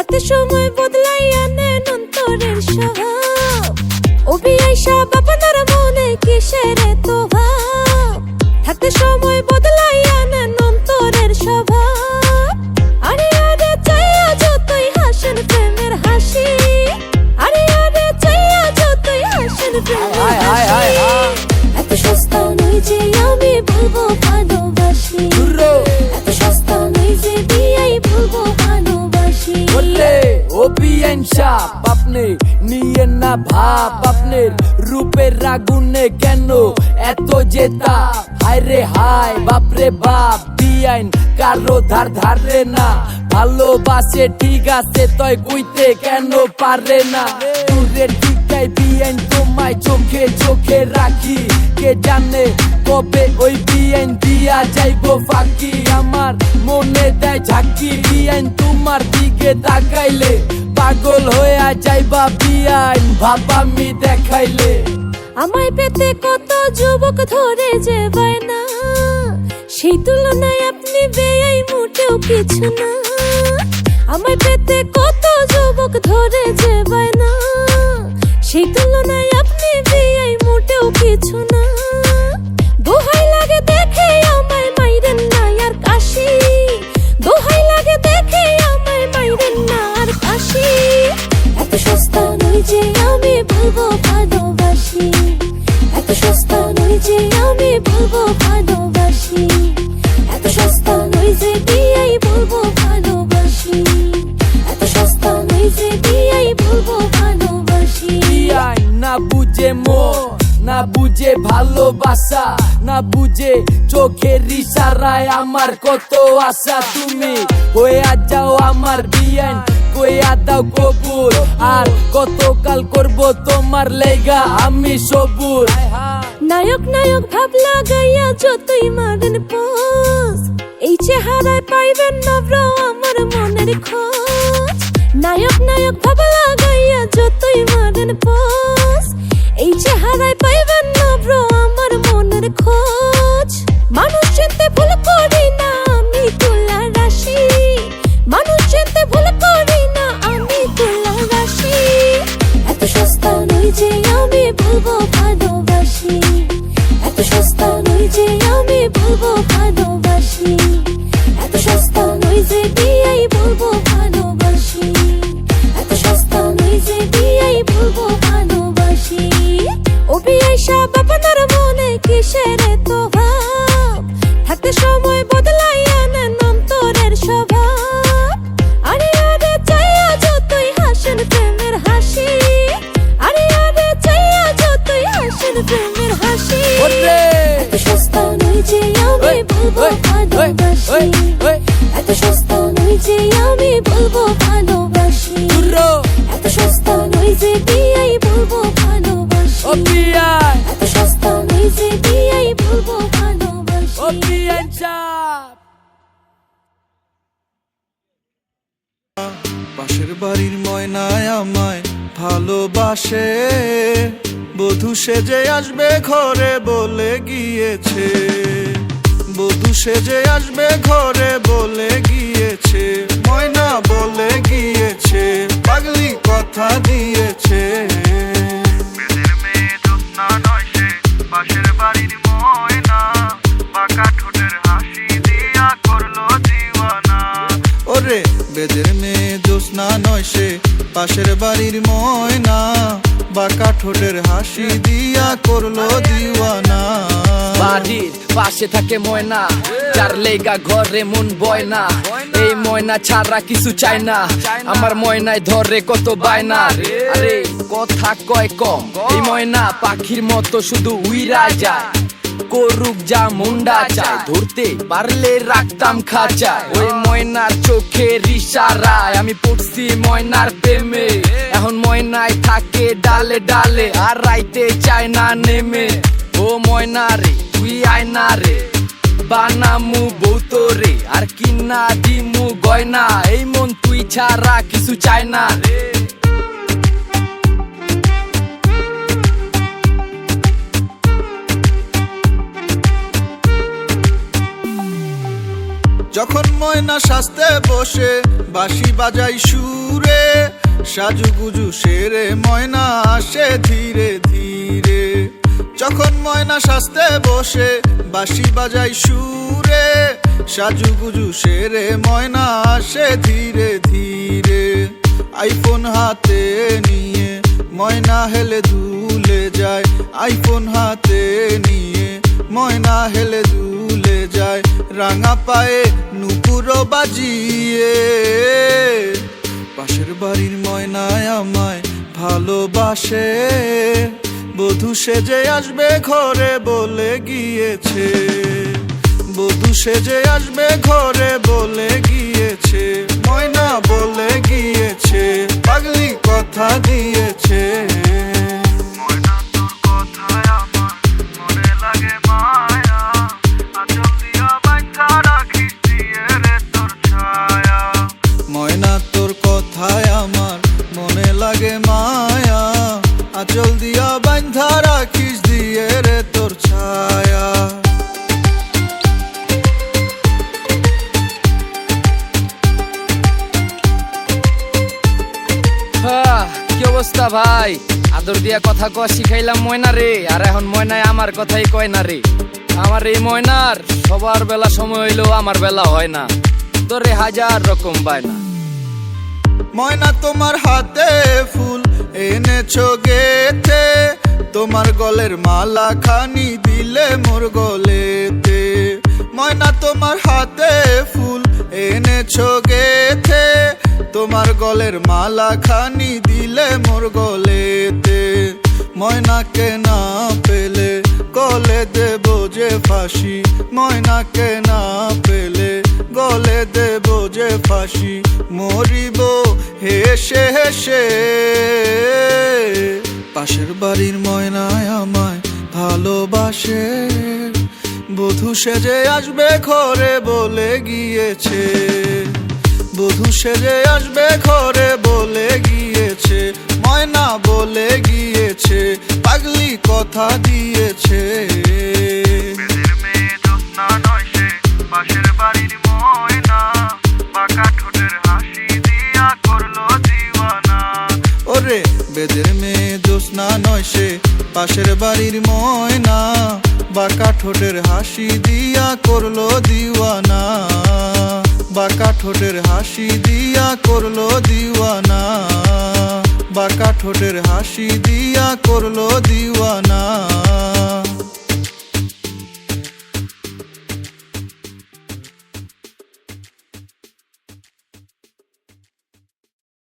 হাতে সময় বদলাই আনেন অন্তরের স্বভাব। অভিয়াইসা আপনার মনে কিসের এত ভাব? হাতে সময় বদলাই আনেন অন্তরের স্বভাব। আরে আরে চাইয়া যতই হাসেন প্রেমের হাসি, আরে আরে চাইয়া যতই হাসেন প্রেমের হাসি। এত সস্তা নই যে আমি বলবো ভালোবাসি, এত সস্তা নই যে দিয়াই বলবো ভালোবাসি। আপনি নিয়ে না ভাব, আপনার রূপের আগুনে কেন এত জেতা? হায় রে হায় বাপরে বাপ, বিআইন কারো ধার ধারে না। ভালোবাসে ঠিক আছে তয় কইতে কেন পারে না? দূরের দিকায় বিআইন তোমায় চোখে চোখে রাখি, কে জানে কবে ওই বিআইন দিয়া যাইবো ফাঁকি। আমার মনে দেয় ঝাঁকি, বিআইন তোমার দিকে তাকাইলে পাগল হইয়া যাইবা বিআইন ভাবামি দেখাইলে। আমায় পেতে কত যুবক ধরে যে বায়না, সেই তুলনায় আপনি বেয়াই মোটেও কিছু না। আমায় পেতে কত যুবক ধরে যে বায়না, সেই তুলনায় আপনি বেয়াই মোটেও কিছু না। দোহাই লাগে দেখে আমায় মাইরেন না আর কাশি, দোহাই লাগে দেখে আমায় মাইরেন না আর কাশি। এত সস্তা নই যে আমি বলবো ভালোবাসি, এত সস্তা নই যে আমি বলবো ভালোবাসি, এত সস্তা নই যে দিয়াই বলবো ভালোবাসি, এত সস্তা নই যে দিয়াই বলবো ভালোবাসি। বিআইন না বুঝে মন, না বুঝে ভালোবাসা, না বুঝে চোখের ইশারায় আমার কত আশা। তুমি হইয়া যাও আমার বিআইন, কইয়া দাও কবুল, আর কতকাল করব তোমার লেগা আমি সবুর। নায়ক নায়ক ভাব লাগাইয়া যতই মারেন পোজ, এই চেহারায় পাইবেন না ব্রো আমার মনের খোঁজ। নায়ক নায়ক ভাব লাগাইয়া যতই মারেন পোজ, এই চেহারায় পাইবেন না ব্রো আমার মনের খোঁজ। মানুষ চিনতে ভুল করি না আমি তুলা রাশি, মানুষ চিনতে ভুল করি না আমি তুলা রাশি। এত সস্তা নই যে আমি বলবো ভালোবাসি, এত সস্তা নই যে আমি বলবো ভালোবাসি, এত সস্তা নই যে দিয়াই বলবো ভালোবাসি, এত সস্তা নই যে দিয়াই বলবো ভালোবাসি। অভিয়াইসা আপনার মনে কিসের এত ভাব? থাকতে সময় বদলাই আনেন অন্তরের স্বভাব। আরে আরে চাইয়া যতই হাসেন প্রেমের হাসি, আরে আরে চাইয়া যতই হাসেন প্রেমের হাসি। এত সস্তা নই যে আমি বলবো ভালোবাসি, এত সস্তা নই যে আমি বলবো ভালোবাসি, এত সস্তা নই যে দিয়াই বলবো ভালোবাসি, এত সস্তা নই যে দিয়াই বলবো ভালোবাসি। পাশের বাড়ির ময়নায় আমায় ভালোবাসে, বধূ সেজে আসবে ঘরে বলে গিয়েছে, বধূ সেজে আসবে ঘরে বলে গিয়েছে, ময়না বলে গিয়েছে, পাগলি কথা দিয়েছে। বেদের মেয়ে জ্যোৎস্না নয় সে, পাশের বাড়ির ময়না, বাঁকা ঠোঁটের হাসি দিয়া করলো দিওয়ানা। ওরে বেদের মেয়ে জ্যোৎস্না নয় সে, পাশের বাড়ির ময়না, বাঁকা ঠোঁটের হাসি দিয়া করলো দিওয়ানা। বাড়ির পাশে থাকে ময়না, যার লেগা ঘরে মন বয় না। এই ময়না ছাড়া কিছু চাই না, আমার ময়নায় ধরে কত বায়না। আরে কথা কয় কম, এই ময়না পাখির মতো শুধু উইরা যায়। করুক যা মুন্ডা চায়, ধরতে পারলে রাখতাম খাঁচায়। ওই ময়নার চোখের ইশারায় আমি পড়ছি ময়নার প্রেমে। এখন ময়নায় থাকে ডালে ডালে, আর রাইতে চায় না নেমে। ও ময়না রে তুই আয়না রে, বানামু বৌতরে, আর কিনা দিমু গয়না। এই মন তুই ছাড়া কিছু চায় না রে। যখন ময়না সাজতে বসে বাঁশি বাজাই সুরে, সাজুগুজু সেরে ময়না আসে ধীরে ধীরে। যখন ময়না সাজতে বসে বাঁশি বাজাই সুরে, সাজুগুজু সেরে ময়না আসে ধীরে ধীরে। আইফোন হাতে নিয়ে ময়না হেলে দুলে যায়, আইফোন হাতে নিয়ে ময়না হেলে দুলে যায়। রাঙা পায়ে নুপুর বাজিয়ে পাশের বাড়ির ময়নায় আমায় ভালোবাসে, বধূ সেজে আসবে ঘরে বলে গিয়েছে, বধূ সেজে আসবে ঘরে বলে গিয়েছে। ময়না বলে গিয়েছে, পাগলি কথা দিয়েছে। ময়না তোর কথায় আমার মনে লাগে মায়া, আঁচল দিয়া বাঁধা রাখিস দিয়ে রে তোর ছায়া। ময়না তোর কথায় আমার মনে লাগে মায়া, আঁচল দিয়া বাঁধা রাখিস দিয়ে রে তোর ছায়া। কি অবস্থা ভাই? আদর দিয়া কথা কয়া শিখাইলাম ময়না রে, আর এখন ময়নায় আমার কথাই কয় না রে। আমার এই ময়নার সবার বেলা সময় হইলেও আমার বেলা হয় না, তোরে হাজার রকম বায়না। ময়না তোমার হাতে ফুল এনেছো গেতে, তোমার গলের মালা খানি দিলে মোর গলেতে। ময়না তোমার হাতে ফুল এনেছো গেতে, তোমার গলের মালা খানি দিলে মোর গলেতে। ময়নাকে না পেলে গলে দেব যে ফাঁসি, ময়নাকে না পেলে গলে দেব যে ফাঁসি। মরিব হেসে হেসে, পাশের বাড়ির ময়নায় আমায় ভালোবাসে, বধূ সেজে আসবে ঘরে বলে গিয়েছে, বধূ সেজে আসবে ঘরে বলে গিয়েছে। ময়না বলে গিয়েছে, পাগলি কথা দিয়েছে। বেদের মেয়ে জ্যোৎস্না নয় সে, পাশের বাড়ির ময়না, বাঁকা ঠোঁটের হাসি দিয়া করলো দিওয়ানা। ওরে বেদের মেয়ে জ্যোৎস্না নয় সে, পাশের বাড়ির ময়না, বাঁকা ঠোঁটের হাসি দিয়া করলো দিওয়ানা, বাঁকা ঠোঁটের হাসি দিয়া করলো দিওয়ানা, বাঁকা ঠোঁটের হাসি দিয়া করলো দিওয়ানা।